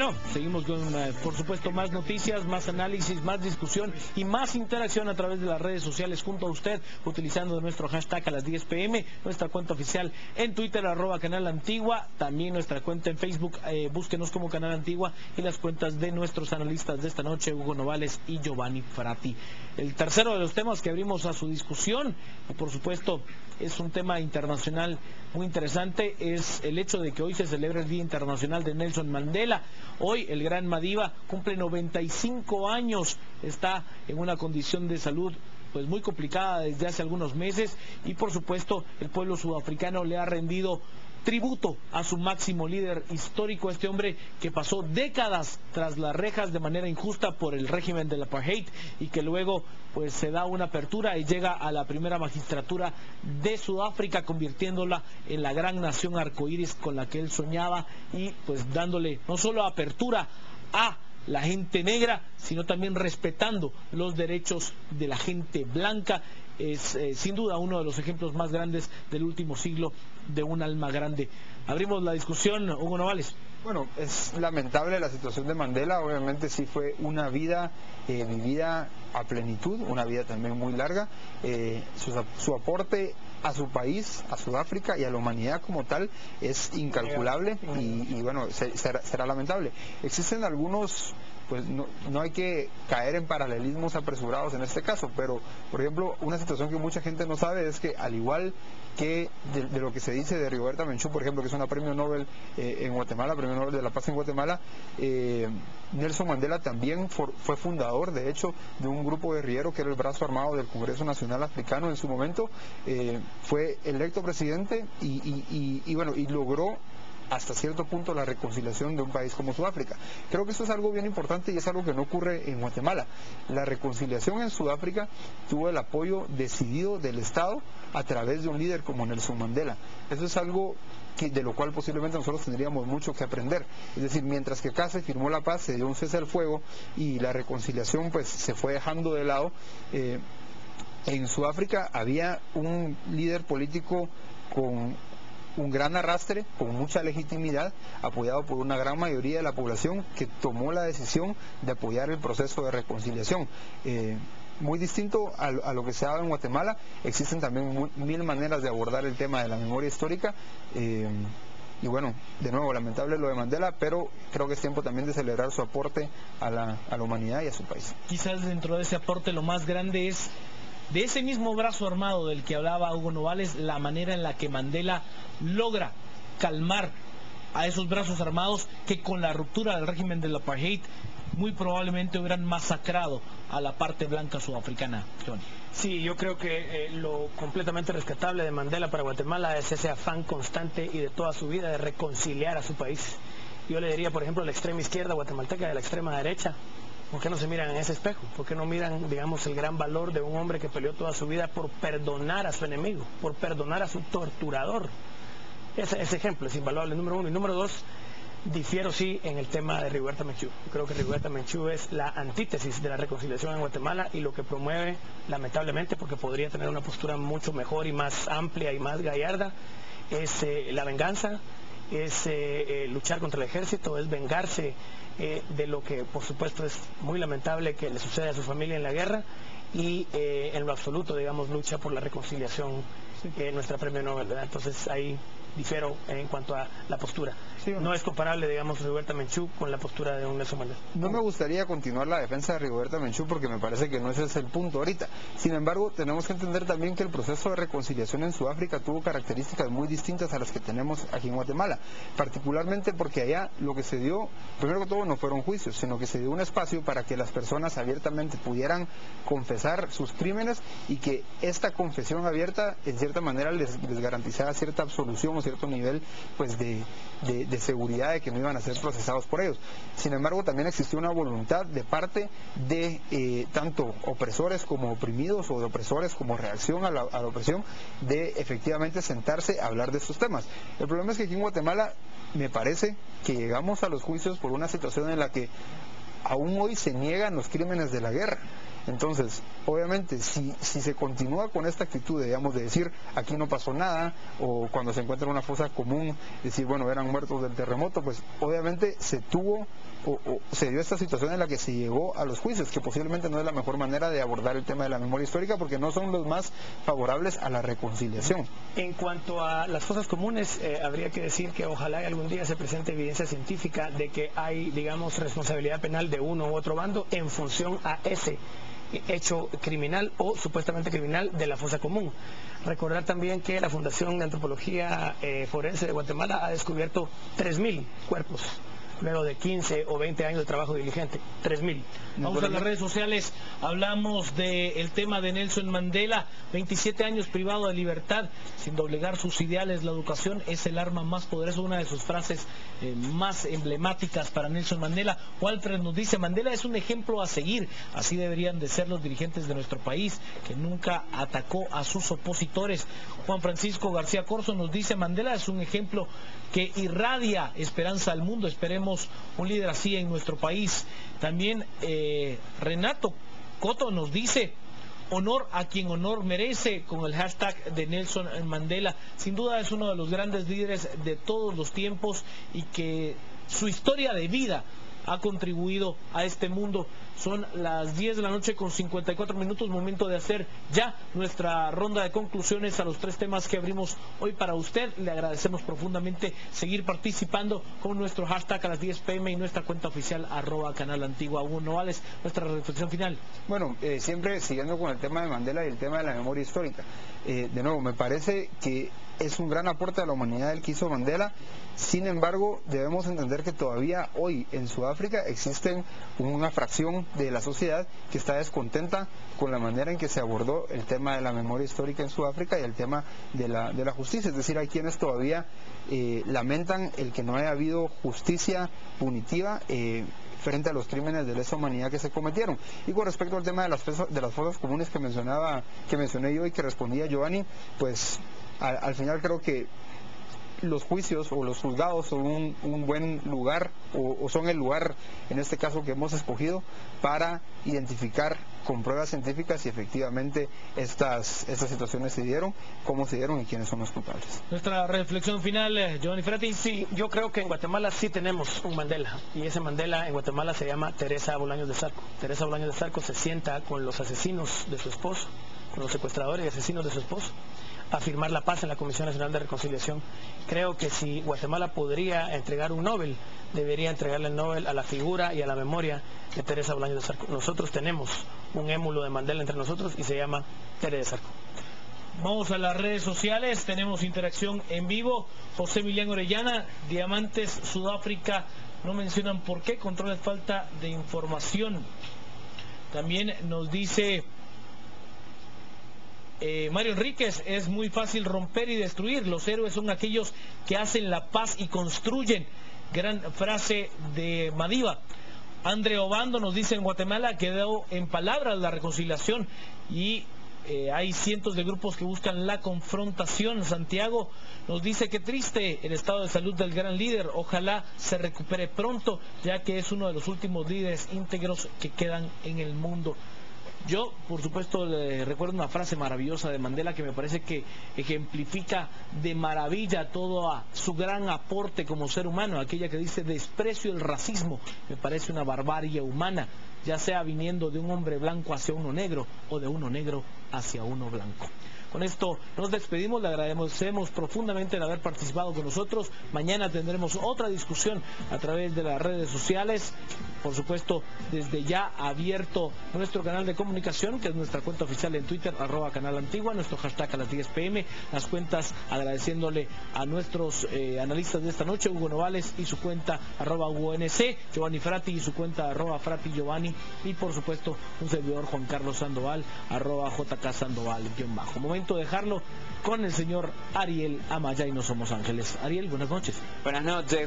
Bueno, seguimos con, por supuesto, más noticias, más análisis, más discusión y más interacción a través de las redes sociales junto a usted, utilizando nuestro hashtag a las 10 p.m, nuestra cuenta oficial en Twitter, @Canal Antigua, también nuestra cuenta en Facebook, búsquenos como Canal Antigua, y las cuentas de nuestros analistas de esta noche, Hugo Novales y Giovanni Frati. El tercero de los temas que abrimos a su discusión, y por supuesto es un tema internacional muy interesante, es el hecho de que hoy se celebra el Día Internacional de Nelson Mandela. Hoy el gran Madiba cumple 95 años, está en una condición de salud pues muy complicada desde hace algunos meses, y por supuesto el pueblo sudafricano le ha rendido tributo a su máximo líder histórico, este hombre que pasó décadas tras las rejas de manera injusta por el régimen del apartheid, y que luego pues se da una apertura y llega a la primera magistratura de Sudáfrica, convirtiéndola en la gran nación arcoíris con la que él soñaba, y pues dándole no solo apertura a la gente negra, sino también respetando los derechos de la gente blanca. Es sin duda uno de los ejemplos más grandes del último siglo de un alma grande. Abrimos la discusión, Hugo Novales. Bueno, es lamentable la situación de Mandela. Obviamente sí fue una vida vivida a plenitud, una vida también muy larga. Su aporte a su país, a Sudáfrica y a la humanidad como tal es incalculable, y bueno, será lamentable. Existen algunos, pues no hay que caer en paralelismos apresurados en este caso, pero por ejemplo una situación que mucha gente no sabe es que, al igual que de lo que se dice de Rigoberta Menchú, por ejemplo, que es una premio Nobel en Guatemala, premio Nobel de la Paz en Guatemala, Nelson Mandela también fue fundador, de hecho, de un grupo guerrillero que era el brazo armado del Congreso Nacional Africano en su momento. Fue electo presidente y bueno, y logró hasta cierto punto la reconciliación de un país como Sudáfrica. Creo que eso es algo bien importante y es algo que no ocurre en Guatemala. La reconciliación en Sudáfrica tuvo el apoyo decidido del Estado a través de un líder como Nelson Mandela. Eso es algo de lo cual posiblemente nosotros tendríamos mucho que aprender. Es decir, mientras que acá se firmó la paz, se dio un cese al fuego y la reconciliación pues se fue dejando de lado, en Sudáfrica había un líder político con un gran arrastre, con mucha legitimidad, apoyado por una gran mayoría de la población, que tomó la decisión de apoyar el proceso de reconciliación. Muy distinto a lo que se ha dado en Guatemala. Existen también mil maneras de abordar el tema de la memoria histórica, y bueno, de nuevo, lamentable lo de Mandela, pero creo que es tiempo también de celebrar su aporte a la humanidad y a su país. Quizás dentro de ese aporte lo más grande es, de ese mismo brazo armado del que hablaba Hugo Novales, la manera en la que Mandela logra calmar a esos brazos armados que con la ruptura del régimen del apartheid muy probablemente hubieran masacrado a la parte blanca sudafricana. John. Sí, yo creo que lo completamente rescatable de Mandela para Guatemala es ese afán constante y de toda su vida de reconciliar a su país. Yo le diría, por ejemplo, a la extrema izquierda guatemalteca y a la extrema derecha, ¿por qué no se miran en ese espejo? ¿Por qué no miran, digamos, el gran valor de un hombre que peleó toda su vida por perdonar a su enemigo, por perdonar a su torturador? Ese ejemplo es invaluable, número uno. Y número dos, difiero sí en el tema de Rigoberta Menchú. Creo que Rigoberta Menchú es la antítesis de la reconciliación en Guatemala, y lo que promueve, lamentablemente, porque podría tener una postura mucho mejor y más amplia y más gallarda, es la venganza, es luchar contra el ejército, es vengarse de lo que por supuesto es muy lamentable que le sucede a su familia en la guerra, y en lo absoluto, digamos, lucha por la reconciliación, nuestra premio Nobel, ¿verdad? Entonces ahí difiero en cuanto a la postura. Sí, no es comparable, digamos, Rigoberta Menchú con la postura de un Nelson Mandela. No me gustaría continuar la defensa de Rigoberta Menchú porque me parece que no ese es el punto ahorita. Sin embargo, tenemos que entender también que el proceso de reconciliación en Sudáfrica tuvo características muy distintas a las que tenemos aquí en Guatemala, particularmente porque allá lo que se dio, primero que todo, no fueron juicios, sino que se dio un espacio para que las personas abiertamente pudieran confesar sus crímenes, y que esta confesión abierta en cierta manera les garantizaba cierta absolución o cierto nivel pues de seguridad de que no iban a ser procesados por ellos. Sin embargo, también existió una voluntad de parte de tanto opresores como oprimidos, o de opresores como reacción a la opresión, de efectivamente sentarse a hablar de estos temas. El problema es que aquí en Guatemala me parece que llegamos a los juicios por una situación en la que aún hoy se niegan los crímenes de la guerra. Entonces, obviamente, si se continúa con esta actitud, digamos, de decir aquí no pasó nada, o cuando se encuentra una fosa común, decir, bueno, eran muertos del terremoto, pues obviamente se tuvo se dio esta situación en la que se llegó a los juicios, que posiblemente no es la mejor manera de abordar el tema de la memoria histórica, porque no son los más favorables a la reconciliación. En cuanto a las fosas comunes, habría que decir que ojalá algún día se presente evidencia científica de que hay, digamos, responsabilidad penal de uno u otro bando en función a ese hecho criminal o supuestamente criminal de la fosa común. Recordar también que la Fundación de Antropología Forense de Guatemala ha descubierto 3.000 cuerpos luego de 15 o 20 años de trabajo diligente. 3.000. Vamos a las redes sociales, hablamos del tema de Nelson Mandela, 27 años privado de libertad, sin doblegar sus ideales. La educación es el arma más poderosa, una de sus frases más emblemáticas para Nelson Mandela. Walter nos dice, Mandela es un ejemplo a seguir, así deberían de ser los dirigentes de nuestro país, que nunca atacó a sus opositores. Juan Francisco García Corzo nos dice, Mandela es un ejemplo que irradia esperanza al mundo, esperemos un líder así en nuestro país. También Renato Coto nos dice, honor a quien honor merece, con el hashtag de Nelson Mandela. Sin duda es uno de los grandes líderes de todos los tiempos y que su historia de vida ha contribuido a este mundo. Son las 10 de la noche con 54 minutos, momento de hacer ya nuestra ronda de conclusiones a los 3 temas que abrimos hoy para usted. Le agradecemos profundamente seguir participando con nuestro hashtag a las 10 p.m. y nuestra cuenta oficial @Canal Antigua. Hugo Novales, nuestra reflexión final. Bueno, siempre siguiendo con el tema de Mandela y el tema de la memoria histórica. De nuevo, me parece que es un gran aporte a la humanidad el que hizo Mandela. Sin embargo, debemos entender que todavía hoy en Sudáfrica existen una fracción de la sociedad que está descontenta con la manera en que se abordó el tema de la memoria histórica en Sudáfrica y el tema de la justicia. Es decir, hay quienes todavía lamentan el que no haya habido justicia punitiva frente a los crímenes de lesa humanidad que se cometieron. Y con respecto al tema de las fosas comunes que mencioné yo y que respondía Giovanni, pues al final creo que los juicios o los juzgados son un buen lugar o son el lugar en este caso que hemos escogido para identificar con pruebas científicas si efectivamente estas situaciones se dieron, cómo se dieron y quiénes son los culpables. Nuestra reflexión final, Giovanni Ferretti. Sí, yo creo que en Guatemala sí tenemos un Mandela, y ese Mandela en Guatemala se llama Teresa Bolaños de Zarco. Teresa Bolaños de Zarco se sienta con los asesinos de su esposo, con los secuestradores y asesinos de su esposo, a firmar la paz en la Comisión Nacional de Reconciliación. Creo que si Guatemala podría entregar un Nobel, debería entregarle el Nobel a la figura y a la memoria de Teresa Bolaños de Zarco. Nosotros tenemos un émulo de Mandela entre nosotros y se llama Teresa de Zarco. Vamos a las redes sociales, tenemos interacción en vivo. José Emiliano Orellana, Diamantes Sudáfrica, no mencionan por qué, controles falta de información. También nos dice Mario Enríquez, es muy fácil romper y destruir, los héroes son aquellos que hacen la paz y construyen. Gran frase de Madiba. André Obando nos dice, en Guatemala quedó en palabras la reconciliación y hay cientos de grupos que buscan la confrontación. Santiago nos dice, qué triste el estado de salud del gran líder, ojalá se recupere pronto, ya que es uno de los últimos líderes íntegros que quedan en el mundo. Yo, por supuesto, recuerdo una frase maravillosa de Mandela que me parece que ejemplifica de maravilla todo su gran aporte como ser humano, aquella que dice, desprecio el racismo, me parece una barbarie humana, ya sea viniendo de un hombre blanco hacia uno negro o de uno negro hacia uno blanco. Con esto nos despedimos, le agradecemos profundamente el haber participado con nosotros. Mañana tendremos otra discusión a través de las redes sociales. Por supuesto, desde ya abierto nuestro canal de comunicación, que es nuestra cuenta oficial en Twitter, @Canal Antigua, nuestro hashtag a las 10 p.m, las cuentas agradeciéndole a nuestros analistas de esta noche, Hugo Novales y su cuenta @HugoNC, Giovanni Frati y su cuenta @Frati Giovanni, y por supuesto un servidor, Juan Carlos Sandoval, @JK Sandoval _ Momento de dejarlo con el señor Ariel Amaya y No Somos Ángeles. Ariel, buenas noches. Buenas noches.